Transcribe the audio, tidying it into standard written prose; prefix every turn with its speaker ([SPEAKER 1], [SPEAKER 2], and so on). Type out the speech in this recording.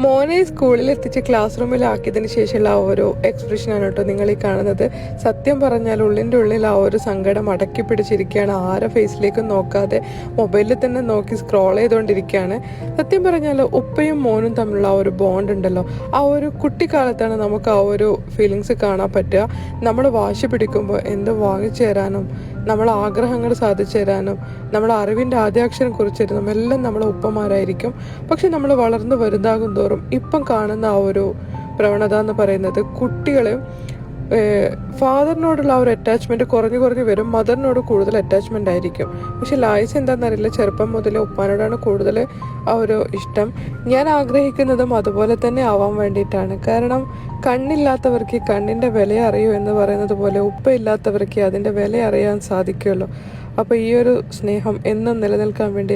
[SPEAKER 1] മോനെ സ്കൂളിൽ എത്തിച്ച് ക്ലാസ് റൂമിലാക്കിയതിന് ശേഷമുള്ള ആ ഒരു എക്സ്പ്രഷനാണ് കേട്ടോ നിങ്ങൾ ഈ കാണുന്നത്. സത്യം പറഞ്ഞാൽ ഉള്ളിൻ്റെ ഉള്ളിൽ ആ ഒരു സങ്കടം അടക്കി പിടിച്ചിരിക്കുകയാണ്. ആരെ ഫേസിലേക്കും നോക്കാതെ മൊബൈലിൽ തന്നെ നോക്കി സ്ക്രോൾ ചെയ്തുകൊണ്ടിരിക്കുകയാണ്. സത്യം പറഞ്ഞാൽ ഉപ്പയും മോനും തമ്മിലുള്ള ആ ഒരു ബോണ്ട് ഉണ്ടല്ലോ, ആ ഒരു കുട്ടിക്കാലത്താണ് നമുക്ക് ആ ഒരു ഫീലിങ്സ് കാണാൻ പറ്റുക. നമ്മൾ വാശി പിടിക്കുമ്പോൾ എന്ത് വാങ്ങിച്ചു തരാനും, നമ്മളെ ആഗ്രഹങ്ങൾ സാധിച്ചു തരാനും, നമ്മളെ അറിവിൻ്റെ ആദ്യാക്ഷരം കുറിച്ചിരുന്നും എല്ലാം നമ്മളെ ഉപ്പമാരായിരിക്കും. പക്ഷെ നമ്മൾ വളർന്നു വലുതാകും തോറും ഇപ്പം കാണുന്ന ആ ഒരു പ്രവണത എന്ന് പറയുന്നത് കുട്ടികൾ ഫാദറിനോടുള്ള ആ ഒരു അറ്റാച്ച്മെൻറ്റ് കുറഞ്ഞു വരും, മദറിനോട് കൂടുതൽ അറ്റാച്ച്മെൻ്റ് ആയിരിക്കും. പക്ഷെ ലായിസ് എന്താണെന്നറിയില്ല, ചെറുപ്പം മുതലേ ഉപ്പാനോടാണ് കൂടുതൽ ആ ഒരു ഇഷ്ടം. ഞാൻ ആഗ്രഹിക്കുന്നതും അതുപോലെ തന്നെ ആവാൻ വേണ്ടിയിട്ടാണ്. കാരണം കണ്ണില്ലാത്തവർക്ക് കണ്ണിൻ്റെ വില അറിയൂ എന്ന് പറയുന്നത് പോലെ ഉപ്പയില്ലാത്തവർക്ക് അതിൻ്റെ വില അറിയാൻ സാധിക്കുമല്ലോ. അപ്പോൾ ഈ ഒരു സ്നേഹം എന്നും നിലനിൽക്കാൻ വേണ്ടി